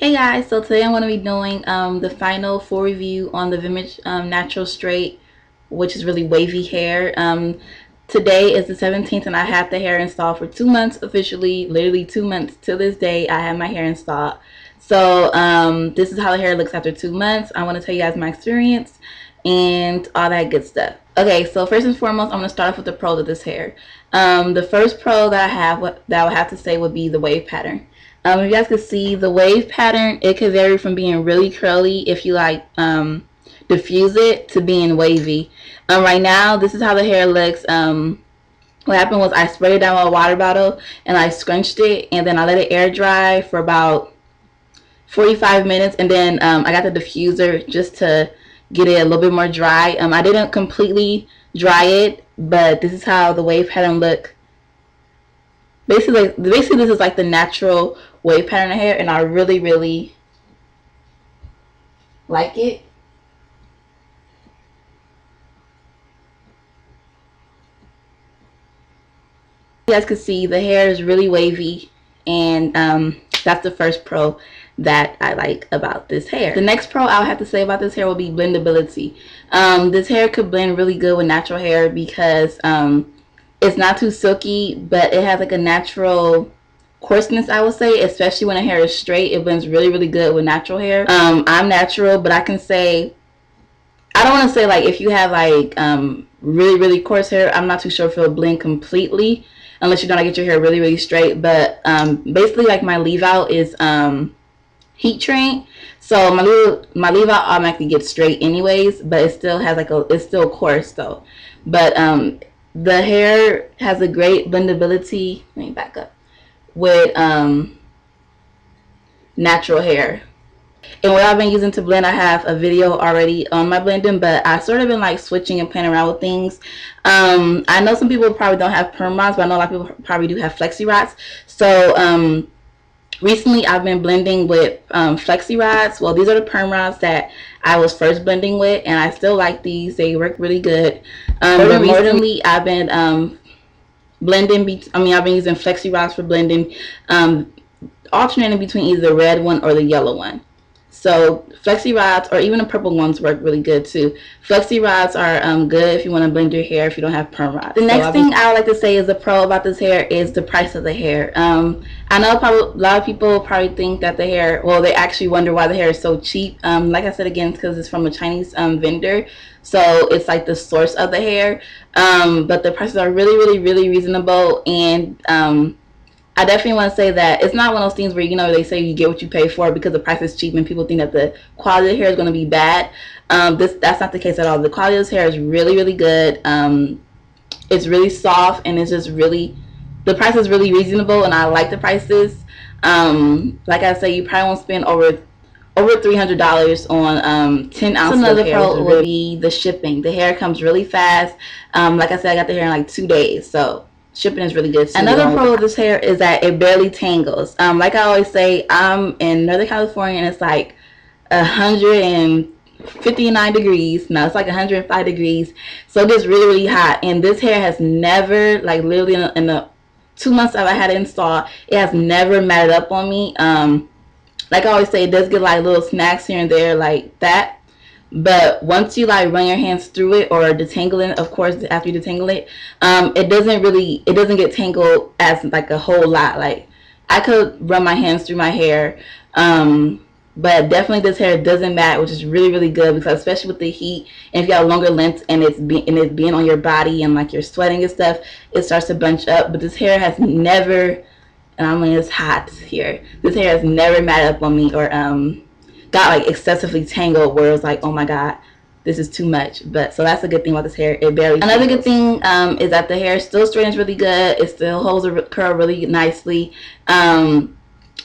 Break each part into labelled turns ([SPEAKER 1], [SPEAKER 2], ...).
[SPEAKER 1] Hey guys, so today I'm going to be doing the final full review on the Vimage Natural Straight, which is really wavy hair. Today is the 17th and I had the hair installed for 2 months officially, literally 2 months to this day I have my hair installed. So this is how the hair looks after 2 months. I want to tell you guys my experience and all that good stuff. Okay, so first and foremost, I'm going to start off with the pros of this hair. The first pro that I would have to say would be the wave pattern. If you guys can see the wave pattern, it could vary from being really curly if you like diffuse it to being wavy. Right now, this is how the hair looks. What happened was I sprayed it down with a water bottle and I scrunched it and then I let it air dry for about 45 minutes and then I got the diffuser just to get it a little bit more dry. I didn't completely dry it, but this is how the wave pattern look. Basically this is like the natural wave pattern of hair and I really like it. You guys can see the hair is really wavy and that's the first pro that I like about this hair. The next pro I would have to say about this hair will be blendability. This hair could blend really good with natural hair because it's not too silky, but it has like a natural coarseness, I would say, especially when the hair is straight. It blends really good with natural hair. I'm natural, but I can say, I don't want to say like if you have like really coarse hair, I'm not too sure if it'll blend completely unless you're gonna get your hair really straight. But basically like my leave out is heat trained, so my leave out automatically gets straight anyways, but it still has like it's still coarse though. But the hair has a great blendability. Let me back up. With natural hair. And what I've been using to blend, I have a video already on my blending, but I sort of been like switching and playing around with things. I know some people probably don't have perm rods, but I know a lot of people probably do have flexi rods. So recently I've been blending with flexi rods. Well, these are the perm rods that I was first blending with, and I still like these. They work really good. But recently I've been blending, I've been using flexi rods for blending, alternating between either the red one or the yellow one. So flexi rods or even the purple ones work really good too. Flexi rods are good if you want to blend your hair if you don't have perm rods. The next thing I would like to say is the pro about this hair is the price of the hair. I know a lot of people probably think that the hair, well, they actually wonder why the hair is so cheap. Like I said again, it's because it's from a Chinese vendor, so it's like the source of the hair. But the prices are really reasonable, and I definitely want to say that it's not one of those things where, you know, they say you get what you pay for because the price is cheap and people think that the quality of the hair is going to be bad. That's not the case at all. The quality of this hair is really good. It's really soft, and it's just really, the price is really reasonable, and I like the prices. Like I say, you probably won't spend over $300 on 10 ounces of hair. Another pro would be the shipping. The hair comes really fast. Like I said, I got the hair in like 2 days, so shipping is really good too. Another pro of this hair is that it barely tangles. Like I always say, I'm in Northern California and it's like 159 degrees. No, it's like 105 degrees. So it gets really hot. And this hair has never, like literally in the 2 months that I had it installed, it has never matted up on me. Like I always say, it does get like little snacks here and there like that. But once you like run your hands through it or detangle it, of course, after you detangle it, it doesn't get tangled as like a whole lot. Like I could run my hands through my hair, but definitely this hair doesn't mat, which is really good, because especially with the heat, and if you got a longer length and it's being on your body and like you're sweating and stuff, it starts to bunch up. But this hair has never, and I mean it's hot here, this hair has never matted up on me or got like excessively tangled where it was like, oh my god, this is too much. But so that's a good thing about this hair, it barely tangles. Another good thing is that the hair still straightens really good. It still holds a curl really nicely, and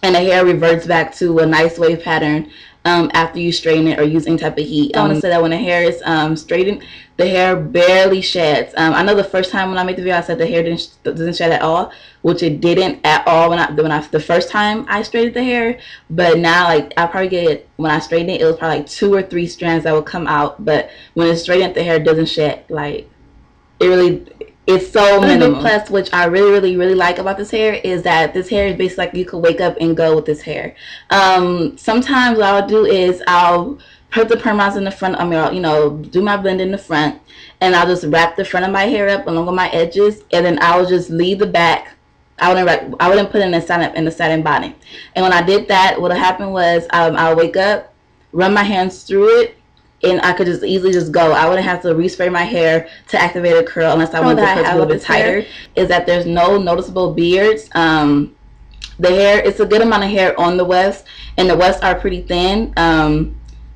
[SPEAKER 1] the hair reverts back to a nice wave pattern after you straighten it or use any type of heat. I want to say that when the hair is straightened, the hair barely sheds. I know the first time when I made the video I said the hair doesn't shed at all, which it didn't at all the first time I straightened the hair. But now, like, I probably get, when I straighten it, it was probably like 2 or 3 strands that would come out. But when it's straightened, the hair doesn't shed. Like, it really, It's so minimal. Plus, which I really like about this hair is that this hair is basically like you could wake up and go with this hair. Sometimes what I'll do is I'll put the perm-outs in the front. I mean, I'll, you know, do my blend in the front, and I'll just wrap the front of my hair up along with my edges, and then I'll just leave the back. I wouldn't put in the satin bonnet. And when I did that, what happened was I'll wake up, run my hands through it, and I could just easily just go. I wouldn't have to respray my hair to activate a curl unless I wanted to put it a little bit tighter. Is that there's no noticeable beards. The hair, it's a good amount of hair on the wefts, and the wefts are pretty thin.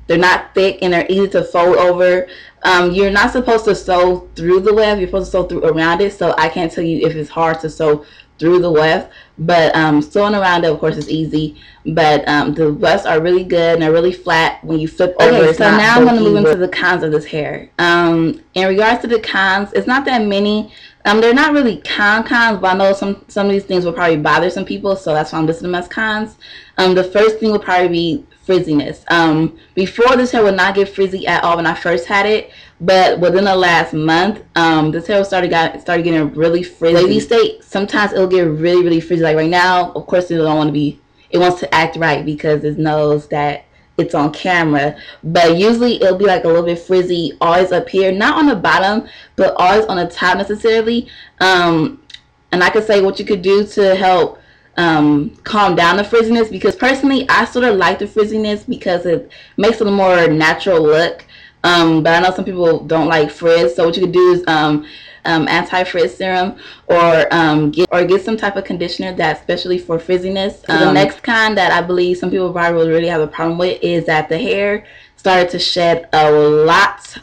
[SPEAKER 1] They're not thick, and they're easy to fold over. You're not supposed to sew through the weft. You're supposed to sew through around it, so I can't tell you if it's hard to sew through the weft, but sewing around it, of course, is easy. But the wefts are really good, and they're really flat when you flip over. Okay, so now I'm going to move into the cons of this hair. In regards to the cons, it's not that many. They're not really cons, but I know some of these things will probably bother some people, so that's why I'm listing them as cons. The first thing would probably be frizziness. Before, this hair would not get frizzy at all when I first had it, but within the last month, this hair started getting really frizzy. Wavy state, sometimes it'll get really frizzy. Like right now, of course, it wants to act right because it knows that it's on camera, but usually it'll be like a little bit frizzy, always up here, not on the bottom, but always on the top necessarily. And I could say what you could do to help calm down the frizziness, because personally I sort of like the frizziness because it makes it a more natural look. But I know some people don't like frizz, so what you could do is anti-frizz serum, or get some type of conditioner that's especially for frizziness. The next con that I believe some people probably will really have a problem with is that the hair started to shed a lot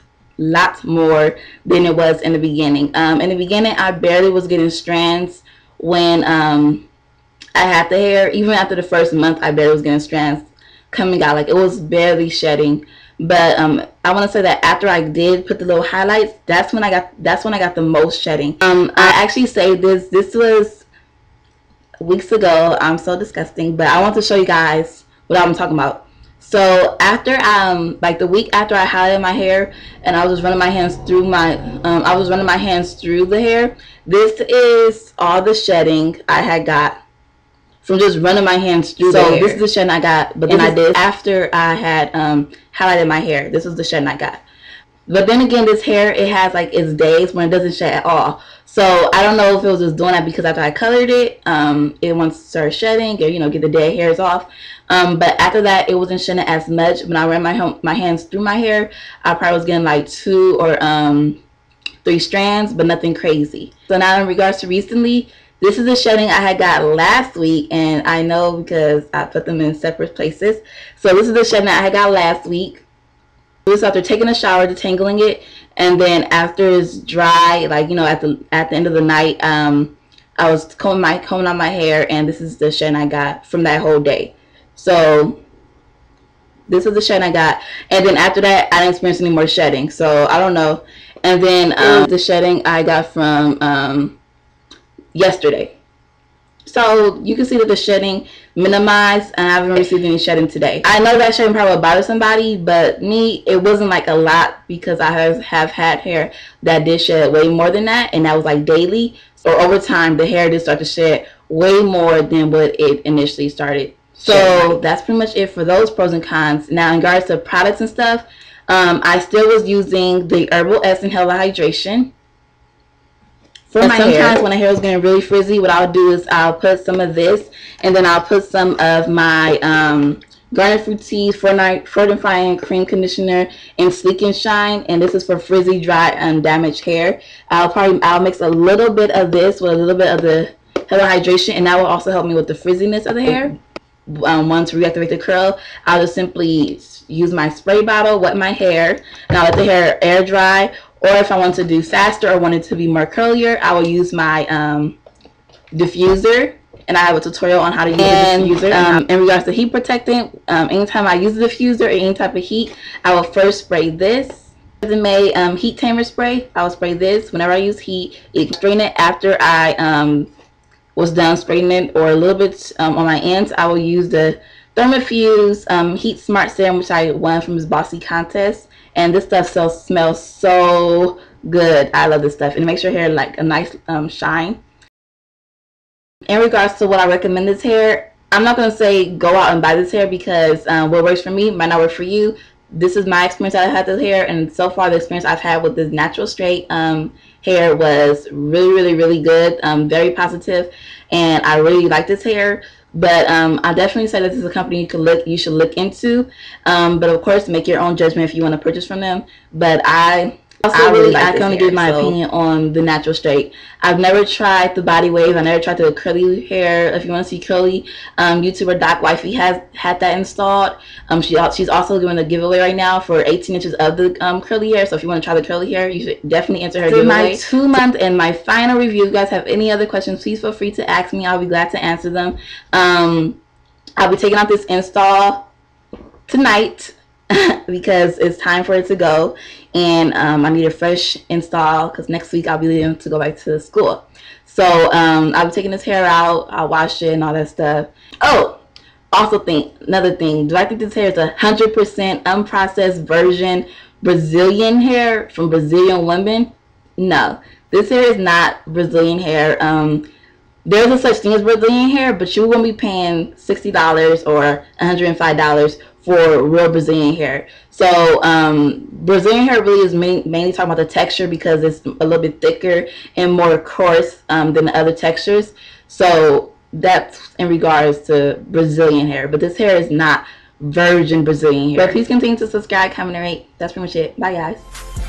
[SPEAKER 1] more than it was in the beginning. In the beginning, I barely was getting strands when I had the hair. Even after the first month, I barely was getting strands coming out. Like, it was barely shedding. But I want to say that after I did put the little highlights, that's when I got the most shedding. I actually saved this. This was weeks ago. I'm so disgusting, but I want to show you guys what I'm talking about. So after like the week after I highlighted my hair, and I was just running my hands through the hair. This is all the shedding I had got from just running my hands through the hair. This is the shedding I got, but then I did after I had highlighted my hair. This was the shedding I got. But then again, this hair, it has like its days when it doesn't shed at all. So I don't know if it was just doing that because after I colored it, it wants to start shedding, or, you know, get the dead hairs off. But after that, it wasn't shedding as much. When I ran my hands through my hair, I probably was getting like 2 or 3 strands, but nothing crazy. So now in regards to recently, this is the shedding I had got last week, and I know because I put them in separate places. So this is the shedding I had got last week. This after taking a shower, detangling it, and then after it's dry, like, you know, at the end of the night, I was combing out my hair, and this is the shedding I got from that whole day. So this is the shedding I got, and then after that, I didn't experience any more shedding. So I don't know. And then the shedding I got from yesterday. So you can see that the shedding minimized, and I haven't received any shedding today. I know that shedding probably will bother somebody, but me, it wasn't like a lot because I have had hair that did shed way more than that, and that was like daily. So over time, the hair did start to shed way more than what it initially started. So that's pretty much it for those pros and cons. Now in regards to products and stuff, I still was using the Herbal Essence Hydration. Sometimes when the hair is getting really frizzy, what I'll do is I'll put some of this, and then I'll put some of my Garnet Fructis Fortifying Cream Conditioner in Sleek and Shine, and this is for frizzy, dry, and damaged hair. I'll mix a little bit of this with a little bit of the Hello Hydration, and that will also help me with the frizziness of the hair. Once to reactivate the curl, I'll just simply use my spray bottle, wet my hair, and I'll let the hair air dry. Or if I want to do faster or want it to be more curlier, I will use my diffuser, and I have a tutorial on how to use the diffuser. In regards to heat protectant, anytime I use the diffuser or any type of heat, I will first spray this May heat tamer spray. I will spray this whenever I use heat. You can strain it after I was done spraying it, or a little bit on my ends. I will use the Thermofuse Heat Smart Serum, which I won from this Bossy contest. And this stuff smells so good. I love this stuff, and it makes your hair like a nice shine. In regards to what I recommend this hair, I'm not going to say go out and buy this hair, because what works for me might not work for you. This is my experience that I had this hair, and so far the experience I've had with this natural straight hair was really good, very positive, and I really like this hair. But I definitely say that this is a company you should look into, but of course make your own judgment if you want to purchase from them. But I can only give my opinion on the natural straight. I've never tried the body wave. I never tried the curly hair. If you want to see curly, YouTuber Doc Wifey has had that installed. She's also doing a giveaway right now for 18 inches of the curly hair. So if you want to try the curly hair, you should definitely enter her giveaway. This is my 2-month and my final review. If you guys have any other questions, please feel free to ask me. I'll be glad to answer them. I'll be taking out this install tonight because it's time for it to go, and I need a fresh install because next week I'll be leaving to go back to school. So I'll be taking this hair out. I'll wash it and all that stuff. Oh, also another thing, do I think this hair is 100% unprocessed virgin Brazilian hair from Brazilian women? No, this hair is not Brazilian hair. There's a such thing as Brazilian hair, but you won't be paying $60 or $105 for real Brazilian hair. So Brazilian hair really is mainly talking about the texture, because it's a little bit thicker and more coarse than the other textures. So that's in regards to Brazilian hair, but this hair is not virgin Brazilian hair. But please continue to subscribe, comment, and rate. That's pretty much it. Bye guys.